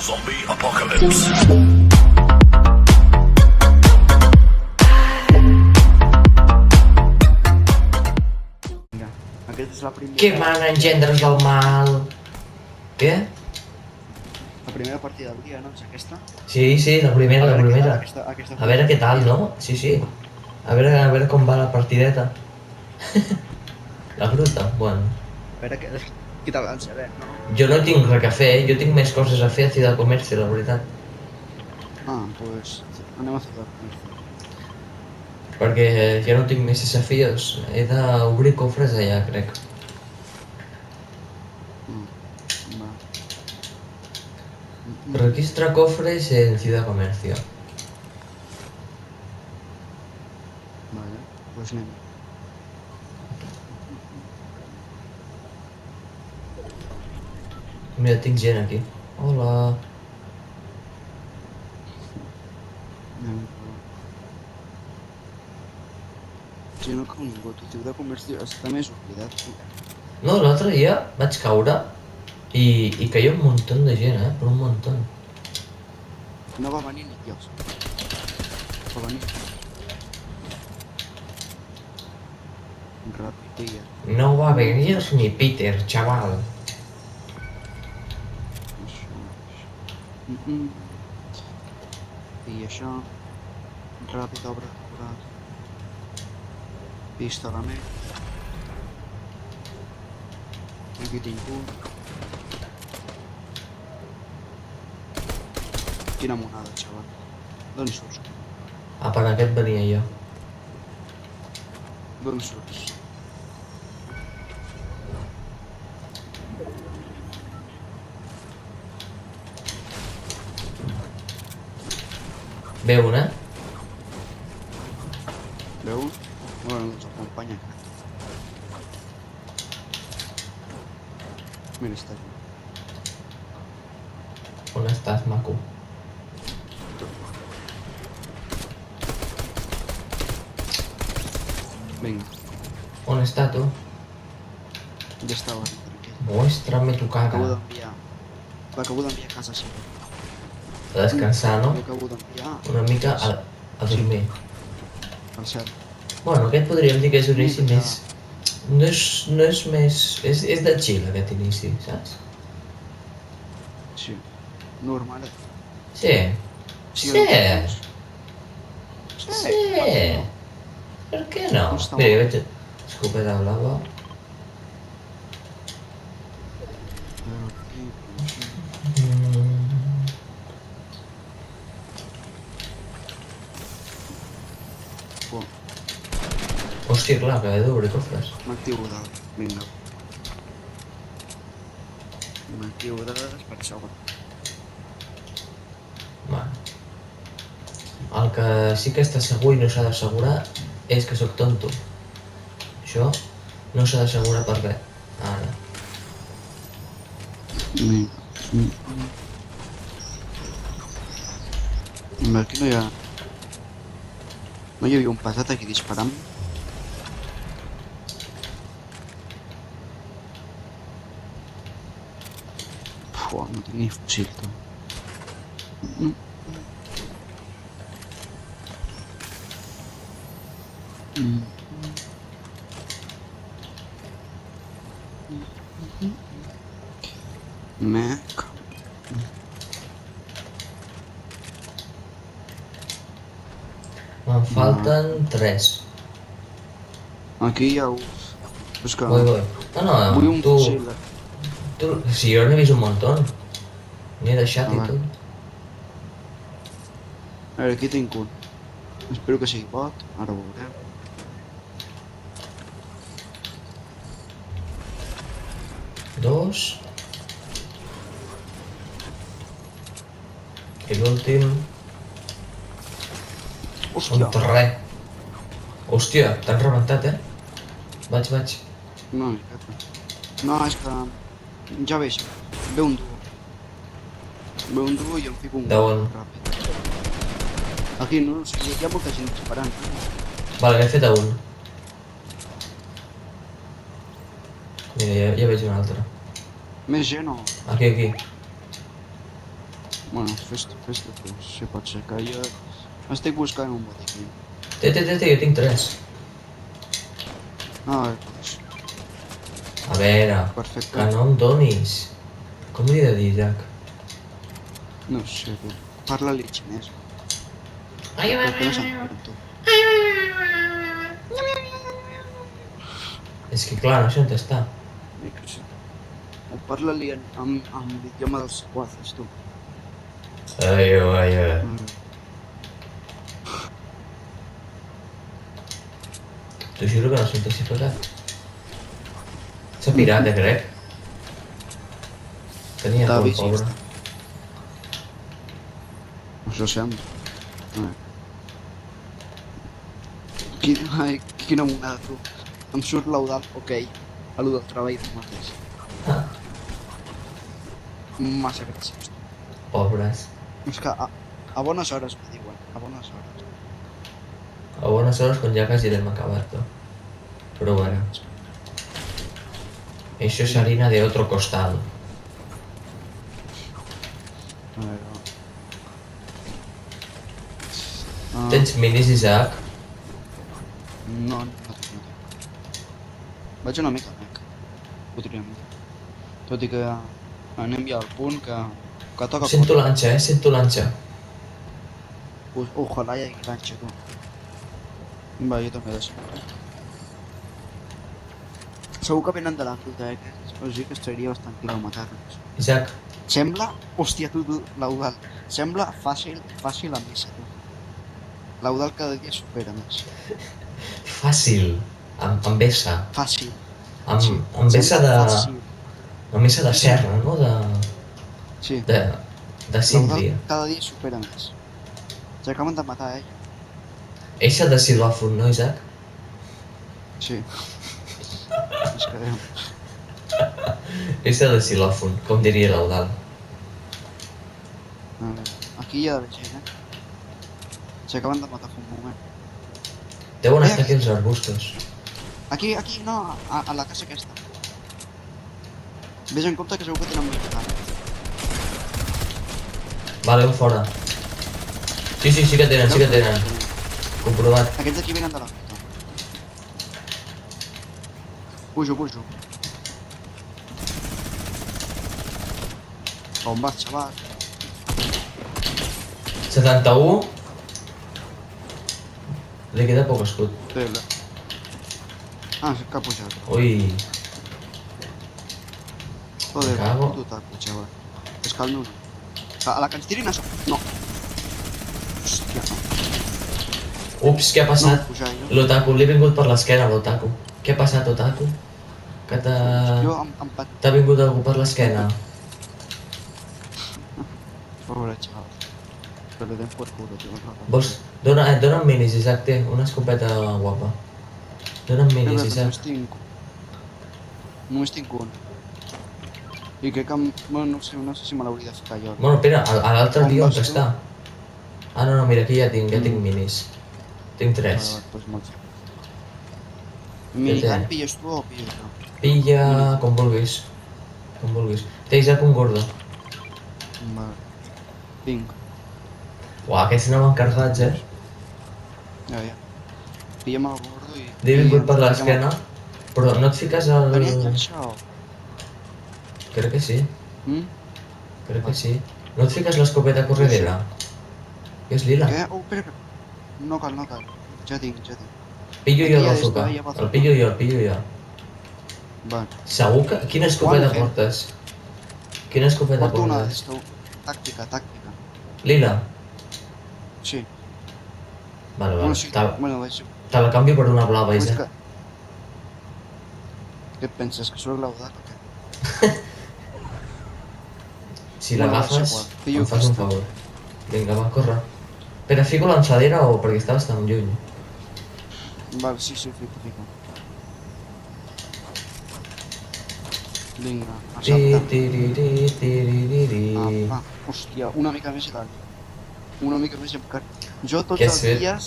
Zombie apocalypse. Vinga, aquesta és la primera... Què man, engendres del mal? Què? La primera partida del dia, no? És aquesta? Sí, la primera, A la veure què primera. tal aquesta A veure què tal, no? Sí. A veure com va la partideta. La fruta, bueno. A veure què tal van saber, no? Jo no tinc res a fer, jo tinc més coses a fer a Ciudad Comercio, la veritat. Ah, pues anem a fer Perquè ja no tinc més desafios. He d'obrir cofres allà, crec. Va. Registra cofres en Ciudad Comercio. Vale, pues anem. Mira, tinc gent aquí. Hola. Anem a provar. Si no cau ningú, tu Ciutat de Comerç està més oblidat, tu. No, l'altre dia vaig caure i caia un munt de gent, però un munt. No va venir ni Dios. Va venir. Rapidilla. No va venir ni Peter, chaval. Això. I això. Ràpid, obre decorat. Pistola més. Aquí tinc un. Quina monada, xaval. D'on surts? Ah, per aquest venia jo. D'on surts? Ve un, Veu? Bueno, ens acompanya. Mira, està aquí. On estàs, maco? Vinga, On està tu? ja estava, tranquil. Muéstrame tu L'acabo cara. d'enviar. L'acabo d'enviar a casa seva. A descansar, no? L'acabo d'enviar Una mica a dormir. al cel. Bueno, aquest podríem dir que és un inici més... No és més... És de chill, aquest inici, saps? Sí. Normal. Sí. Sí. Sí. Sí. Sí. Per què no? No està Mira, jo mal. veig escopeta blava. Bon, Hòstia, clar, que he d'obrir cofres. m'activo dades. Vinga. M'activo dades per segon. Vale. El que sí que està segur i no s'ha d'assegurar és que sóc tonto. Això no s'ha d'assegurar per res. Ara. Vinga. Aquí no hi ha... No hi havia un pesat aquí disparant? Fuà, no tinc ni fusil, tu. Mec. Me'n falten 3. Aquí hi ha un... És que... Voy. Vull No, un tu... fusil. Si jo n'he vist un montón. N'he deixat i Ah, va. tot. A veure, aquí tinc un. Espero que sigui pot. Ara ho veurem. Dos. I l'últim... Hòstia! Un res. Hòstia, t'han rebentat, Vaig. No, és que... Ja veig. Ve un duo. Ve un duo i em fico un D'on? ràpid. Aquí, no, o sigui, hi ha molta gent disparant. Vale, n'he fet a un. Mira, ja veig un altre. Més gent o... Aquí. Bueno, fes-te tu, si pot ser que jo estic buscant un botiquí. Té, jo tinc 3. A veure, doncs, A veure, perfecte. que no em donis. Com li he de dir, Jack? No sé, tu. Parla-li xinès. Ai, Crec que no s'entén, tu. És que clar, no sé on està. Jo què sé. O parla-li amb l'idioma dels sequaces, tu. Ai. Mm. T'ho juro que no sé on t'he ficat. S'ha pirat, crec. Tenia Estava por, busy, pobre. Això sembla. A veure. Quina monada, tu. Em surt l'Eudal, ok. A lo del treball del mateix. Ah, Massa graciós. pobres. És que a bones hores m'ho diuen, a bones hores. A bones hores quan ja quasi l'hem acabat, tu. Però bueno, això és harina de otro costal. A veure... Tens minis, Isaac? No tinc. Vaig una mica mec, podríem dir. Tot i que anem ja al punt que toca Sento córrer. l'anxa, sento l'anxa. Pues, ojalà hi hagi ganxa, tu. Va, jo també deixo. Segur que venen de la ruta, o sigui que estaria bastant clar matar-los. Isaac, Sembla, hòstia, tu, l'Eudal, sembla fàcil a missa, tu. L'Eudal cada dia supera més. fàcil. Amb essa. Fàcil. Amb essa Sembla de... fàcil. Amb essa de serra, no? Sí. De L'Eudal síndria. cada dia supera més. S'acaben de matar, Eixa de xilòfon, no, Isaac? Sí. És que Déu. Eixa de xilòfon, com diria l'Eudal. A veure, aquí hi ha d'haver gent, S'acaben de matar fa un moment. Deuen estar aquí els arbustos. Aquí, no, a la casa aquesta. Ves en compte que segur que tenen molt de Vale, un fora. Sí que tenen. Comprovat. Aquests d'aquí venen de la ruta. Pujo. On vas, xaval? 71. Li queda poc escut. Tela. Ah, sí que ha pujat. Ui, Joder, Me cago. puto taco, xaval. És que el meu no. A la que ens tirin a sobre. No. Hòstia, no. ups, què ha No, passat? pujar jo. L'Otaku, li he vingut per l'esquena, l'Otaku. Què ha passat, Otaku? Que Jo em t'ha vingut algú per l'esquena? Pobre xaval. Que le den por culo, tio. Vols? Dona'm minis, Isaac, té una escopeta guapa. Dona'm minis, Isaac. Només tinc un. I crec que... Bueno, no sé si me l'hauria de ficar jo. Bueno, espera, a l'altre On avió on vas tu? està? Ah, no, mira, aquí ja tinc minis. Tinc 3. Pues molt bé. Minigun té? pilles tu o pillo jo? Pilla com vulguis. Com vulguis. Té Isaac un gordo. Vale. Tinc. Uau, aquests no m'han carregats, Ja. Pilla'm el gordo i... L'he vingut per l'esquena, però no et fiques al... Venia enganxat. Crec que sí, Mm? crec que sí. No et fiques l'escopeta corredera? Que és lila. Què? Oh, espera. No cal. Ja tinc. Pillo jo Aquí ja l'Azuka. està, ja va El pillo jo. Vale. Segur que... Quina escopeta Juanfe. portes? Quina escopeta Porto una portes? d'esta. Tàctica. Lila? Sí. Vale. Bueno, sí. Te Bueno, deixo. la canvio per una blava, Pues Isaac. Què et penses, que soc l'Audac o què? Si Bueno, l'agafes, és igual. Pillo em fas un aquesta. favor. Vinga, va, corre. Espera, fico lançadera o perquè estaves tan lluny? Vale, sí, fico. Vinga, a Ti-ti-ri-ri-ti-ri-ri-ri. Hòstia, una mica més i tal. Una mica més i em car... Jo tots Què has els fet? dies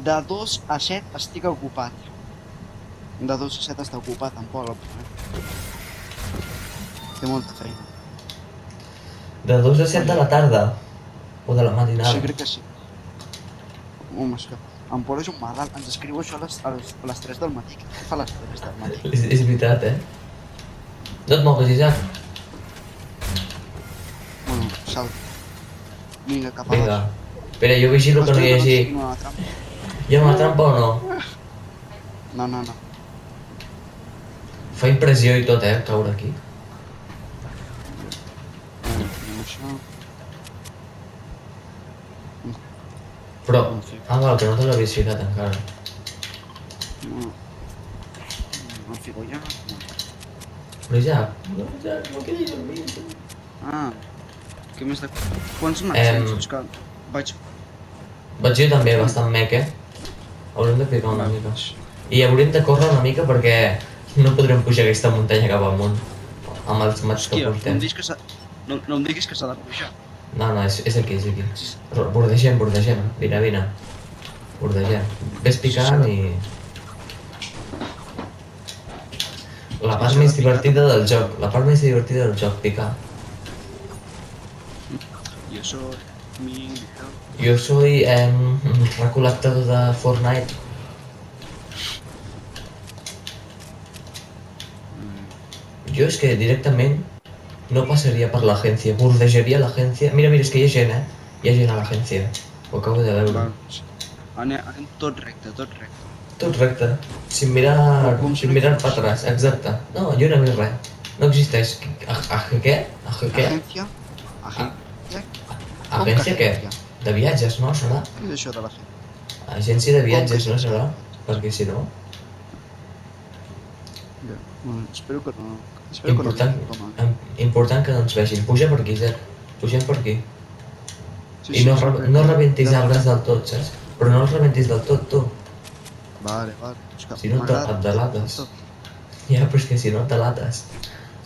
de 2 a 7 estic ocupat. De 2 a 7 està ocupat, tampoc el primer. Té molta feina. De 2 a 7 de la tarda. O de la matinada. Sí, crec que sí. Home, és que em posa un malalt. Ens escriu això a les 3 del matí. Què fa a les 3 del matí? És veritat, No et moguis, Isaac. Bueno, salta. Vinga, cap a Vinga. baix. Espera, jo vigilo que no hi hagi... No, una trampa. Hi ha una trampa o no? No. Fa impressió i tot, caure aquí. Tenim això. Però... Ah, val, que no te l'havies ficat encara. No. No el fico ja. No. Però Isaac... No, Isaac, no quedis amb mi. Ah. Què més de... Quants màxims? És que vaig... Vaig jo també bastant mec, Haurem de picar una mica. I hauríem de córrer una mica perquè no podrem pujar aquesta muntanya cap amunt. Amb els mats que Hòstia, no portem. em diguis que s'ha... No em diguis que s'ha de pujar. No, és aquí, és aquí. Bordegem. Vine. Bordegem. Ves picant i... La part més divertida del joc, picar. Jo soy mi... Jo soy recolectador de Fortnite. Jo és que directament no passaria per l'agència, bordejaria l'agència. Mira, és que hi ha gent, Hi ha gent a l'agència. Ho acabo de veure. Anem tot recte. Tot recte, sin mirar para atrás, exacte. No, jo no he vist res. No existeix. Què? Agència? Agència què? De viatges, no, serà? Què és això de l'agència? Agència de viatges, no serà? Perquè si no... Bueno, espero que no... Important que no ens vegin. Puja per aquí, Zed. Pugem per aquí. Sí, I no rebentis arbres del tot, saps? Però no els rebentis del tot, tu. Vale. Si no et delates. Ja, però és que si no et delates.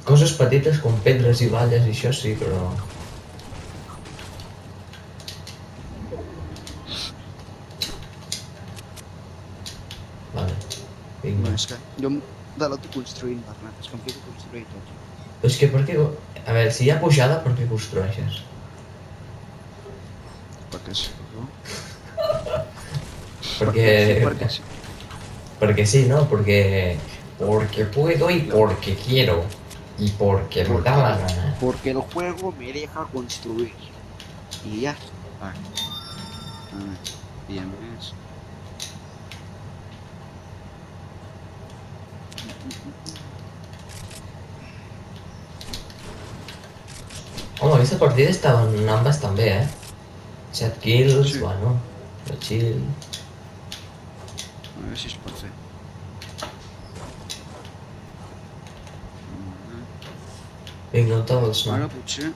Coses petites com pedres i valles i això sí, però... Vale, vinga. No, és que jo em delato construint, Bernat. És que em fico a construir tot. Però és que per què... A veure, si hi ha pujada, per què construeixes? Perquè sí, no? Perquè sí. Porque sí, ¿no? Porque puedo y porque quiero. Y porque me da la gana. Porque el juego me deja construir. Y ya está. Bien, ¿ves? Home, aquesta partida estava anant bastant bé, 7 kills, Sí. bueno, de chill. A veure si es pot fer. Vinga, on te vols Ara anar? potser...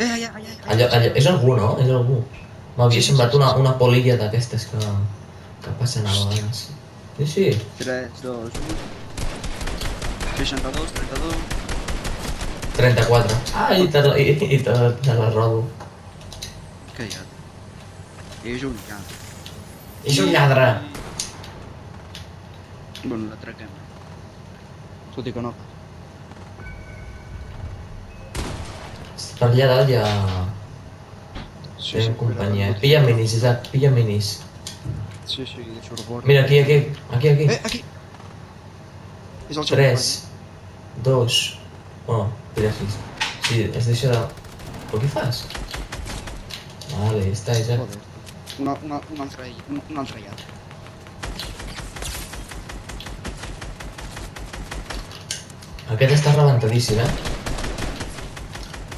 Allà. Allò, és algú, no? És algú. M'havia semblat una polilla d'aquestes que passen a vegades. Sí. 3, 2, 1... 62, 32... 34. Ah, i te la robo. Que lladre. És un lladre. És un lladre! Bueno, l'atraquem. Tot i que no. Per allà dalt hi ha... Sí, Tenim companyia. Pilla minis, Isaac, pilla minis. Sí, deixo el bord. Mira, aquí. Aquí! És el seu 3, 2... Oh, mira, sí, es deixa de... Però què fas? Vale, ja està, Isaac. Joder. Un altre lladre. Aquest està rebentadíssim,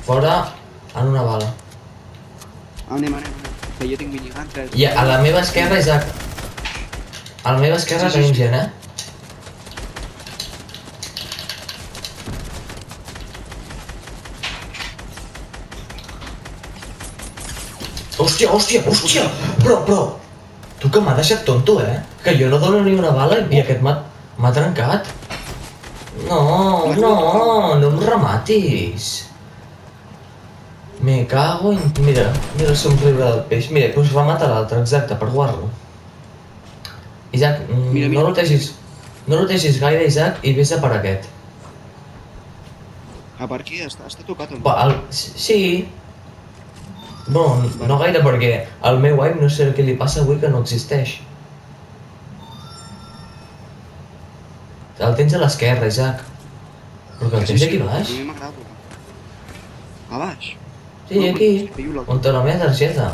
Fora, en una bala. Anem. Que jo tinc minigun. I a la meva esquerra, Isaac. A la meva esquerra Sí. tenim gent, Hòstia! Però! Tu que m'ha deixat tonto, Que jo no dono ni una bala i aquest m'ha trencat. No em rematis. Me cago en... Mira el somriure del peix. Mira, doncs remata l'altre, exacte, per guarro. Isaac, Mira. no rotegis gaire, Isaac, i vés a per aquest. Ah, per aquí està tocat o no? Sí. Bueno, no gaire perquè el meu aim no sé el que li passa avui que no existeix. El tens a l'esquerra, Isaac. Però que el tens aquí baix? A mi m'agrada tocar. A baix? Sí, aquí. On te la meva targeta.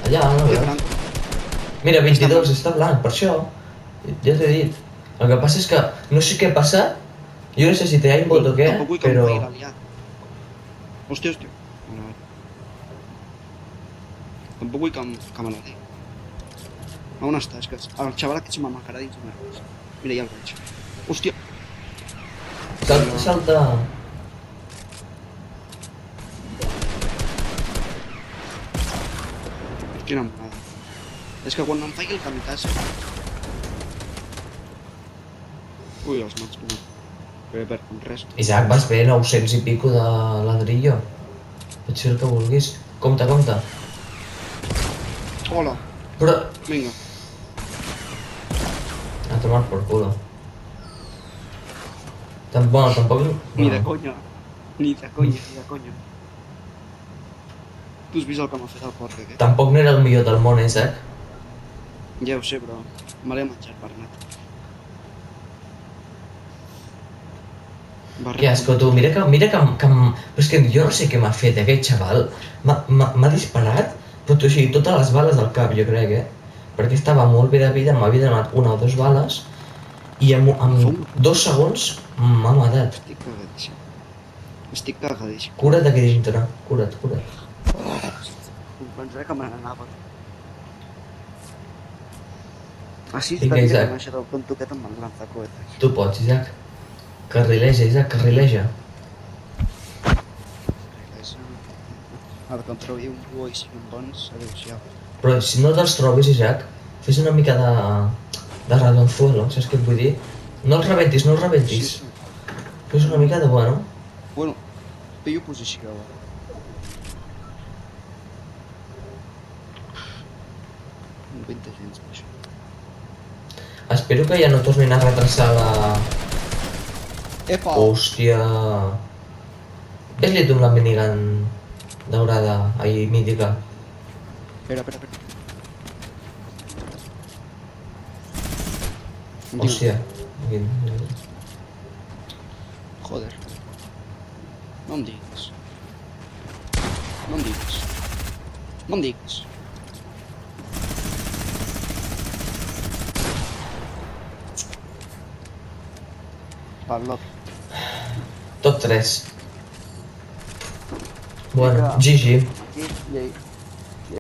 Allà, no Té veus? blanc. Mira, 22, està blanc, per això. Ja t'he dit. El que passa és que no sé què ha passat. Jo no sé si té aimbot o què, Tampoc vull que em però... faci l'aliat. Hòstia. A veure. Tampoc vull que me la digui. A on està? És que el xaval aquest se m'amacarà dins d'una res. Mira, ja el veig. Hòstia. Salta, salta. Quina monada. És que quan em faci el kamikaze... Ui, els mats, no. Per res. Isaac, vas bé, 900 i pico de ladrillo. Pots fer el que vulguis. Compte, compte. Hola. Però... Vinga. A tomar por culo. Tampoc... Ni de conya. Ni de conya, ni de conya. Tu has vist el que m'ha fet el porc aquest? Tampoc no era el millor del món, Isaac. Ja ho sé, però me l'he menjat per net. Que asco, tu, mira que... Però és que jo no sé què m'ha fet aquest xaval. M'ha disparat, però tu, així, totes les bales del cap, jo crec, Perquè estava molt bé de vida, m'havia donat una o dues bales i en 2 segons m'ha matat. Estic cagadíssim. Estic cagadíssim. Cura't aquí dintre, cura't. Pensava que me n'anava. Així Vinga, estaria Isaac. que m'ha el tonto aquest amb el lanza cohetes. Tu pots, Isaac. Carrileja, Isaac, carrileja. Ara que em trobi un buó i siguin bons, adéu-siau. Però si no te'ls trobis, Isaac, fes una mica de radonzuelo, saps què et vull dir? No els rebentis, no els rebentis. Sí. Fes una mica de bueno. Bueno, pillo posició. Un 20 gens, per això. Espero que ja no tornin a retrasar la... Epa! Hòstia... Ves-li tu amb la minigun daurada, ahí, mítica. Espera. Hòstia. Joder. No em diguis. Parlo. Top 3. Bueno, Vinga. GG. Aquí, llei.